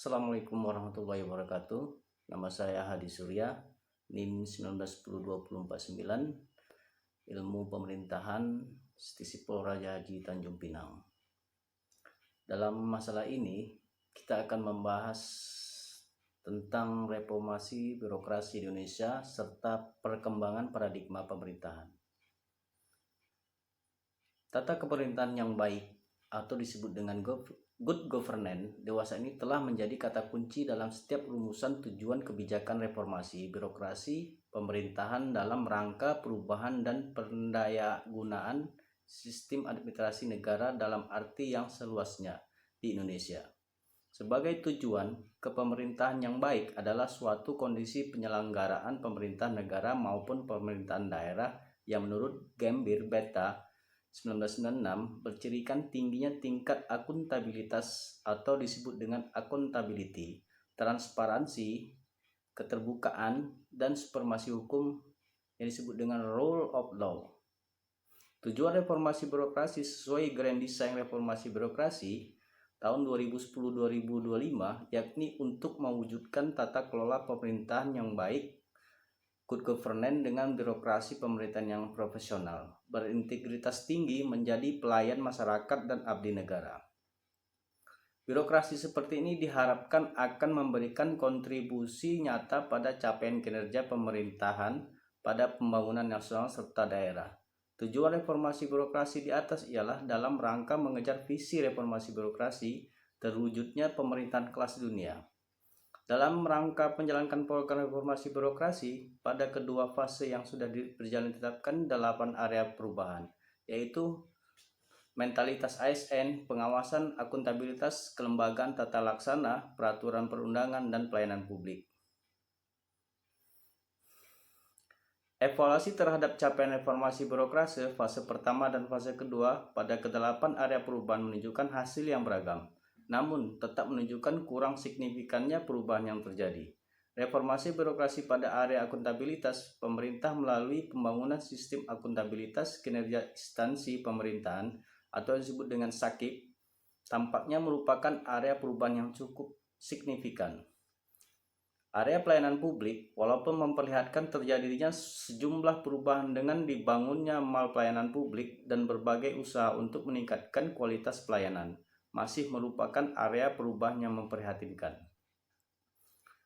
Assalamualaikum warahmatullahi wabarakatuh. Nama saya Hadi Surya, NIM 19102049, Ilmu Pemerintahan, Stisipol Raja Haji Tanjung Pinang. Dalam masalah ini, kita akan membahas tentang reformasi birokrasi Indonesia serta perkembangan paradigma pemerintahan. Tata kepemerintahan yang baik atau disebut dengan good governance dewasa ini telah menjadi kata kunci dalam setiap rumusan tujuan kebijakan reformasi birokrasi pemerintahan dalam rangka perubahan dan pendayagunaan sistem administrasi negara dalam arti yang seluasnya di Indonesia. Sebagai tujuan, kepemerintahan yang baik adalah suatu kondisi penyelenggaraan pemerintahan negara maupun pemerintahan daerah yang menurut Gambir Beta 1996 bercirikan tingginya tingkat akuntabilitas atau disebut dengan accountability, transparansi, keterbukaan, dan supremasi hukum yang disebut dengan rule of law. Tujuan reformasi birokrasi sesuai Grand Design Reformasi Birokrasi tahun 2010-2025 yakni untuk mewujudkan tata kelola pemerintahan yang baik, good governance dengan birokrasi pemerintahan yang profesional, berintegritas tinggi, menjadi pelayan masyarakat dan abdi negara. Birokrasi seperti ini diharapkan akan memberikan kontribusi nyata pada capaian kinerja pemerintahan pada pembangunan nasional serta daerah. Tujuan reformasi birokrasi di atas ialah dalam rangka mengejar visi reformasi birokrasi terwujudnya pemerintahan kelas dunia. Dalam rangka menjalankan program reformasi birokrasi, pada kedua fase yang sudah berjalan ditetapkan 8 area perubahan, yaitu mentalitas ASN, pengawasan, akuntabilitas, kelembagaan tata laksana, peraturan perundangan, dan pelayanan publik. Evaluasi terhadap capaian reformasi birokrasi fase pertama dan fase kedua pada ke-8 area perubahan menunjukkan hasil yang beragam, namun tetap menunjukkan kurang signifikannya perubahan yang terjadi. Reformasi birokrasi pada area akuntabilitas, pemerintah melalui pembangunan sistem akuntabilitas kinerja instansi pemerintahan atau disebut dengan SAKIP, tampaknya merupakan area perubahan yang cukup signifikan. Area pelayanan publik, walaupun memperlihatkan terjadinya sejumlah perubahan dengan dibangunnya mal pelayanan publik dan berbagai usaha untuk meningkatkan kualitas pelayanan, masih merupakan area perubahan yang memprihatinkan.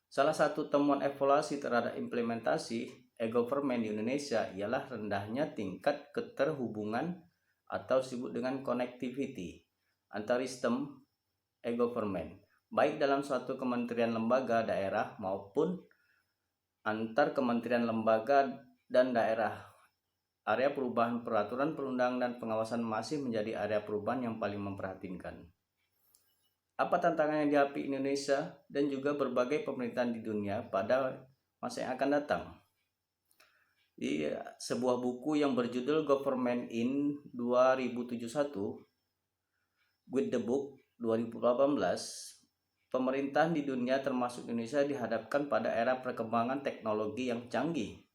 Salah satu temuan evaluasi terhadap implementasi e-government di Indonesia ialah rendahnya tingkat keterhubungan atau disebut dengan connectivity antar sistem e-government, baik dalam suatu kementerian lembaga daerah maupun antar kementerian lembaga dan daerah. Area perubahan peraturan perundang dan pengawasan masih menjadi area perubahan yang paling memprihatinkan. Apa tantangan yang dihadapi Indonesia dan juga berbagai pemerintahan di dunia pada masa yang akan datang? Di sebuah buku yang berjudul Government in 2071, With the Book 2018, pemerintahan di dunia termasuk Indonesia dihadapkan pada era perkembangan teknologi yang canggih,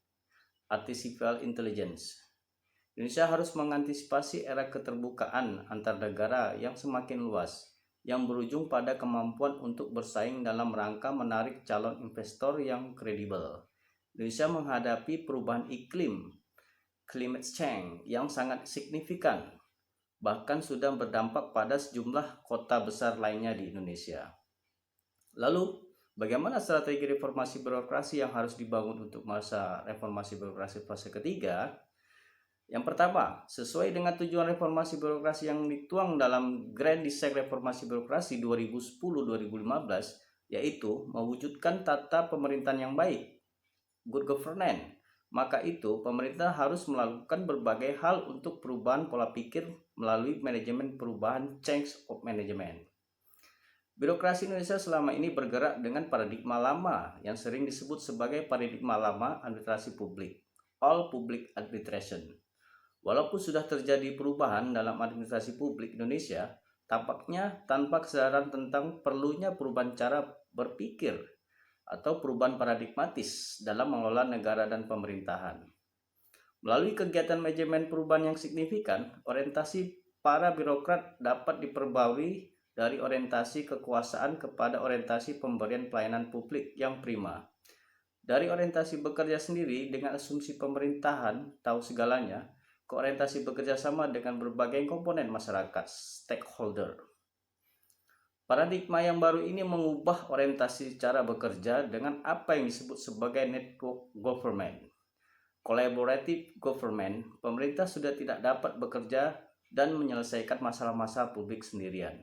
artificial intelligence. Indonesia harus mengantisipasi era keterbukaan antar negara yang semakin luas, yang berujung pada kemampuan untuk bersaing dalam rangka menarik calon investor yang kredibel. Indonesia menghadapi perubahan iklim, climate change, yang sangat signifikan, bahkan sudah berdampak pada sejumlah kota besar lainnya di Indonesia. Lalu, bagaimana strategi reformasi birokrasi yang harus dibangun untuk masa reformasi birokrasi fase ketiga? Yang pertama, sesuai dengan tujuan reformasi birokrasi yang dituang dalam Grand Design Reformasi Birokrasi 2010-2015, yaitu mewujudkan tata pemerintahan yang baik, good governance, maka itu pemerintah harus melakukan berbagai hal untuk perubahan pola pikir melalui manajemen perubahan change of management. Birokrasi Indonesia selama ini bergerak dengan paradigma lama yang sering disebut sebagai paradigma lama administrasi publik, all public administration. Walaupun sudah terjadi perubahan dalam administrasi publik Indonesia, tampaknya tanpa kesadaran tentang perlunya perubahan cara berpikir atau perubahan paradigmatis dalam mengelola negara dan pemerintahan. Melalui kegiatan manajemen perubahan yang signifikan, orientasi para birokrat dapat diperbarui dari orientasi kekuasaan kepada orientasi pemberian pelayanan publik yang prima. Dari orientasi bekerja sendiri dengan asumsi pemerintahan tahu segalanya, ke orientasi bekerja sama dengan berbagai komponen masyarakat, stakeholder. Paradigma yang baru ini mengubah orientasi cara bekerja dengan apa yang disebut sebagai network government. Collaborative government, pemerintah sudah tidak dapat bekerja dan menyelesaikan masalah-masalah publik sendirian.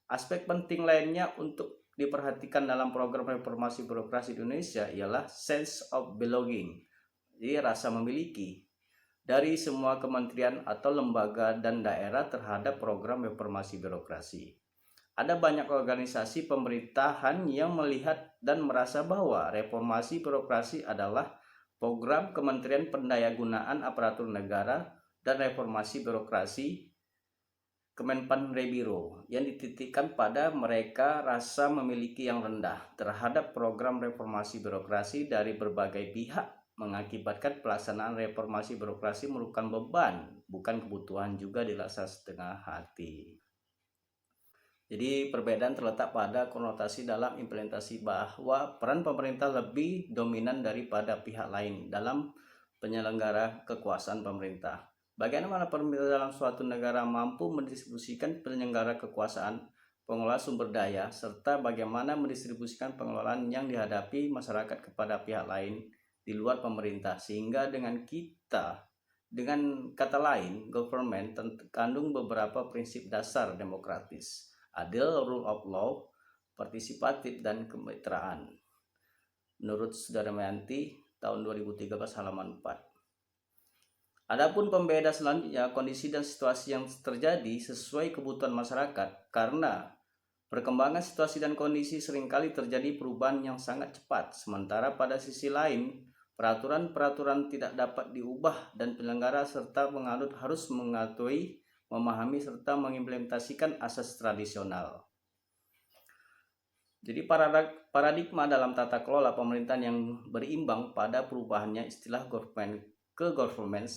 Aspek penting lainnya untuk diperhatikan dalam program reformasi birokrasi di Indonesia ialah sense of belonging, jadi rasa memiliki dari semua kementerian atau lembaga dan daerah terhadap program reformasi birokrasi. Ada banyak organisasi pemerintahan yang melihat dan merasa bahwa reformasi birokrasi adalah program Kementerian Pendayagunaan Aparatur Negara dan reformasi birokrasi Kemenpan-Rebiro yang dititikkan pada mereka rasa memiliki yang rendah terhadap program reformasi birokrasi dari berbagai pihak mengakibatkan pelaksanaan reformasi birokrasi merupakan beban, bukan kebutuhan juga dirasa setengah hati. Jadi perbedaan terletak pada konotasi dalam implementasi bahwa peran pemerintah lebih dominan daripada pihak lain dalam penyelenggara kekuasaan pemerintah. Bagaimana pemerintah dalam suatu negara mampu mendistribusikan penyelenggara kekuasaan, pengelola sumber daya, serta bagaimana mendistribusikan pengelolaan yang dihadapi masyarakat kepada pihak lain di luar pemerintah, sehingga dengan kata lain, government terkandung beberapa prinsip dasar demokratis, adil, rule of law, partisipatif, dan kemitraan. Menurut Saudara Mayanti, tahun 2013 halaman 4. Adapun pembeda selanjutnya, kondisi dan situasi yang terjadi sesuai kebutuhan masyarakat, karena perkembangan situasi dan kondisi seringkali terjadi perubahan yang sangat cepat, sementara pada sisi lain, peraturan-peraturan tidak dapat diubah dan penyelenggara serta penganut harus mengetahui, memahami, serta mengimplementasikan asas tradisional. Jadi paradigma dalam tata kelola pemerintahan yang berimbang pada perubahannya istilah government ke government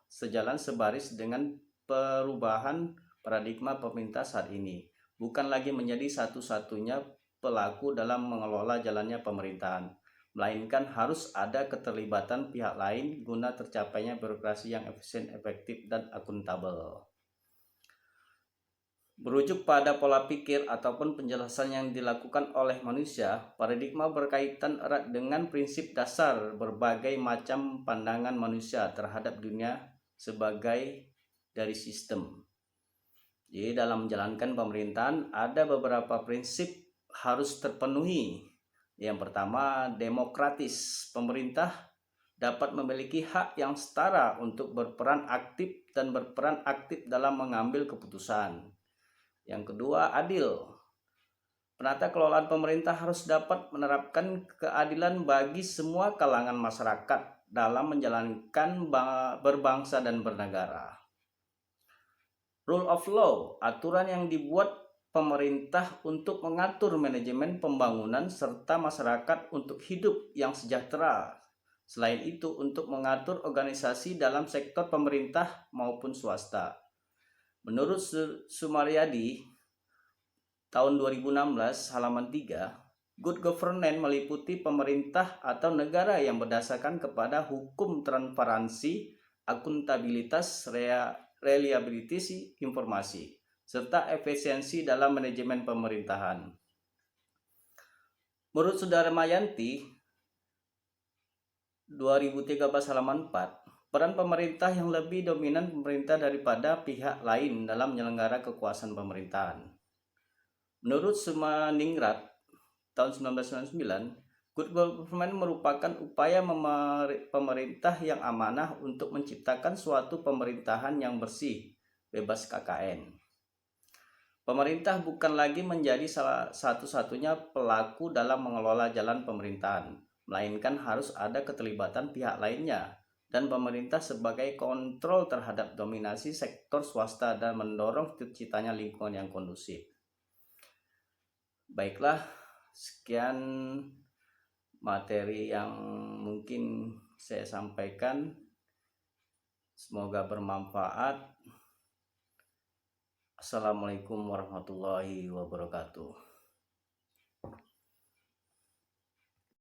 sejalan sebaris dengan perubahan paradigma pemerintah saat ini. Bukan lagi menjadi satu-satunya pelaku dalam mengelola jalannya pemerintahan, melainkan harus ada keterlibatan pihak lain guna tercapainya birokrasi yang efisien, efektif, dan akuntabel. Berujuk pada pola pikir ataupun penjelasan yang dilakukan oleh manusia, paradigma berkaitan erat dengan prinsip dasar berbagai macam pandangan manusia terhadap dunia sebagai dari sistem. Jadi dalam menjalankan pemerintahan ada beberapa prinsip harus terpenuhi. Yang pertama, demokratis. Pemerintah dapat memiliki hak yang setara untuk berperan aktif dan berperan aktif dalam mengambil keputusan. Yang kedua, adil. Penata kelolaan pemerintah harus dapat menerapkan keadilan bagi semua kalangan masyarakat dalam menjalankan berbangsa dan bernegara. Rule of law, aturan yang dibuat pemerintah untuk mengatur manajemen pembangunan serta masyarakat untuk hidup yang sejahtera. Selain itu, untuk mengatur organisasi dalam sektor pemerintah maupun swasta. Menurut Sumaryadi, tahun 2016, halaman 3, good governance meliputi pemerintah atau negara yang berdasarkan kepada hukum transparansi, akuntabilitas, reliabilitas informasi, serta efisiensi dalam manajemen pemerintahan. Menurut Saudara Mayanti, 2013 halaman 4, peran pemerintah yang lebih dominan pemerintah daripada pihak lain dalam menyelenggara kekuasaan pemerintahan. Menurut Sumaningrat, tahun 1999, good government merupakan upaya pemerintah yang amanah untuk menciptakan suatu pemerintahan yang bersih, bebas KKN. Pemerintah bukan lagi menjadi salah satu-satunya pelaku dalam mengelola jalan pemerintahan, melainkan harus ada keterlibatan pihak lainnya, dan pemerintah sebagai kontrol terhadap dominasi sektor swasta dan mendorong terciptanya lingkungan yang kondusif. Baiklah, sekian materi yang mungkin saya sampaikan. Semoga bermanfaat. Assalamualaikum warahmatullahi wabarakatuh.